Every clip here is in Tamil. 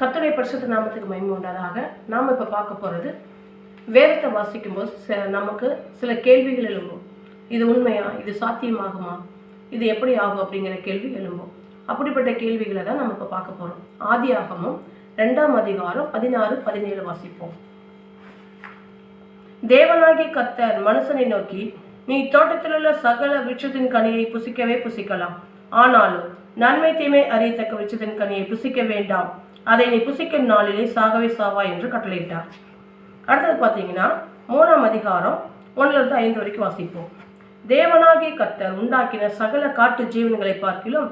கர்த்தருடைய பரிசுத்த நாமத்துக்கு மகிமை உண்டாதாக. நாம் இப்போ பார்க்க போகிறது, வேதத்தை வாசிக்கும்போது நமக்கு சில கேள்விகள் எழும்பும். இது உண்மையா, இது சாத்தியமாகுமா, இது எப்படி ஆகும் அப்படிங்கிற கேள்வி எழும்பும். அப்படிப்பட்ட கேள்விகளை தான் நம்ம இப்போ பார்க்க போகிறோம். ஆதியாகமம் 2ஆம் அதிகாரம் 16-17 வாசிப்போம். தேவனாகிய கர்த்தர் மனுஷனை நோக்கி, நீ தோட்டத்திலுள்ள சகல விருட்சத்தின் கனியை புசிக்கவே புசிக்கலாம், ஆனாலும் நன்மை தீமை அறியத்தக்க விருட்சத்தின் கனியை புசிக்க வேண்டாம், அதை நீ புசிக்கும் நாளிலே சாகவே சாவா என்று கட்டளையிட்டார். அடுத்தது பார்த்தீங்கன்னா 3ஆம் அதிகாரம் 1-5 வரைக்கும் வாசிப்போம். தேவனாகிய கர்த்தர் உண்டாக்கின சகல காட்டு ஜீவன்களை பார்க்கிலும்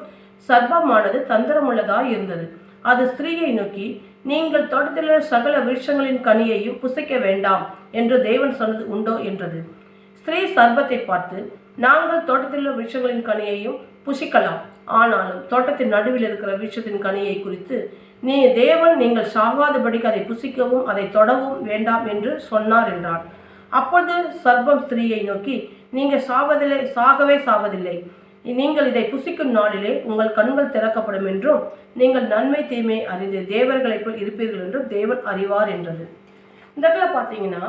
சர்ப்பமானது தந்திரமுள்ளதாய் இருந்தது. அது ஸ்திரீயை நோக்கி, நீங்கள் தோட்டத்திலுள்ள சகல விருட்சங்களின் கனியையும் புசிக்க வேண்டாம் என்று தேவன் சொன்னது உண்டோ என்றது. ஸ்திரீ சர்ப்பத்தை பார்த்து, நாங்கள் தோட்டத்திலுள்ள விருட்சங்களின் கனியையும் புசிக்கலாம், ஆனாலும் தோட்டத்தின் நடுவில் இருக்கிற விருட்சத்தின் கனியை குறித்து தேவன் நீங்கள் சாகாதபடிக்கு அதை புசிக்கவும் அதை தொடவும் வேண்டாம் என்று சொன்னார் என்றார். அப்பொழுது சர்ப்பம் ஸ்திரீயை நோக்கி, நீங்கள் சாகவே சாவதில்லை, நீங்கள் இதை புசிக்கும் நாளிலே உங்கள் கண்கள் திறக்கப்படும் என்றும் நீங்கள் நன்மை தீமை அறிந்து தேவர்களைப் போல் இருப்பீர்கள் என்றும் தேவன் அறிவார் என்றது. இந்த இடத்துல பார்த்தீங்கன்னா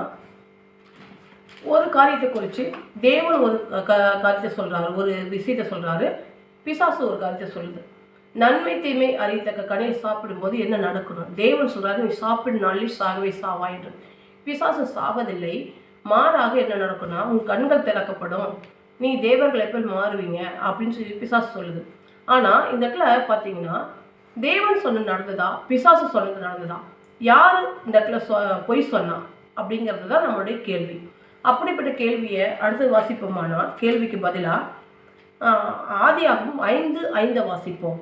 ஒரு காரியத்தை குறித்து தேவன் ஒரு காரியத்தை சொல்றாரு, ஒரு விஷயத்தை சொல்றாரு. பிசாசு ஒரு காரியத்தை சொல்லுது. நன்மை தீமை அறியத்தக்க கனியை சாப்பிடும்போது என்ன நடக்கணும்? தேவன் சொல்றாரு, நீ சாப்பிடும் நாளில் சாகவே சாவா என்று. பிசாசு சாவதில்லை, மாறாக என்ன நடக்கும்னா உன் கண்கள் திறக்கப்படும், நீ தேவர்களை போல் மாறுவீங்க அப்படின்னு சொல்லி பிசாசு சொல்லுது. ஆனால் இந்த இடத்துல பார்த்தீங்கன்னா தேவன் சொன்னது நடந்ததா, பிசாசு சொன்னது நடந்ததா, யார் இந்த இடத்துல பொய் சொன்னா அப்படிங்கிறது தான் நம்மளுடைய கேள்வி. அப்படிப்பட்ட கேள்வியை அடுத்து வாசிப்போமானால், கேள்விக்கு பதிலாக ஆதியாகமம் 5:5 வாசிப்போம்.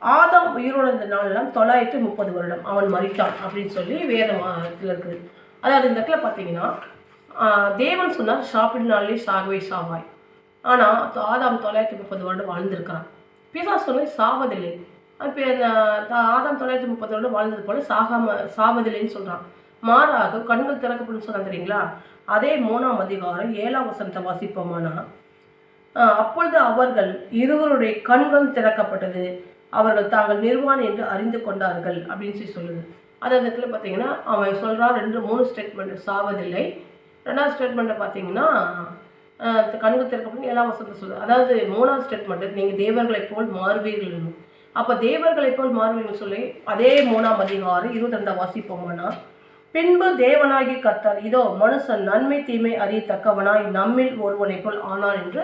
ஆதாம் உயிரோடு இருந்த நாளெல்லாம் 930 வருடம் அவன் மரித்தான் அப்படின்னு சொல்லி வேதத்தில் இருக்குது. அதாவது இந்த இடத்துல பார்த்தீங்கன்னா தேவன் சொன்னார், சாப்பிடும் நாளிலே சாகவே சாவாய். ஆனால் ஆதாம் 930 வருடம் வாழ்ந்திருக்கிறான். பிசாசு சொன்ன சாவதில்லை. ஆதாம் 930 வருடம் வாழ்ந்தது போல சாவதில்லைன்னு சொல்கிறான். மாறாக கண்கள் திறக்கப்படும் சொன்னாங்க தெரியுங்களா? அதே 3ஆம் அதிகாரம் 7ஆம் வசனத்தை வாசிப்போமானா, அப்பொழுது அவர்கள் இருவருடைய கண்கள் திறக்கப்பட்டது, அவர்கள் தாங்கள் நிர்வாணி என்று அறிந்து கொண்டார்கள் அப்படின்னு சொல்லி சொல்லுது. அது அந்த இடத்துல பார்த்தீங்கன்னா அவன் சொல்கிறான் 2-3 ஸ்டேட்மெண்ட், சாவதில்லை. 2ஆவது ஸ்டேட்மெண்ட்டை பார்த்தீங்கன்னா கண்கள் திறக்கப்பட்டு 7ஆம் வசனத்தை சொல்லுது. அதாவது 3ஆவது ஸ்டேட்மெண்ட், நீங்கள் தேவர்களை போல் மாறுவீர்கள். அப்போ தேவர்களை போல் மாறுவீர்கள் சொல்லி அதே 3ஆம் அதிகாரம் 22 வாசிப்போமானா, பின்பு தேவனாகி கர்த்தர், இதோ மனுஷன் நன்மை தீமை அறியத்தக்கவனாய் நம்மில் ஒருவனை போல் ஆனான் என்று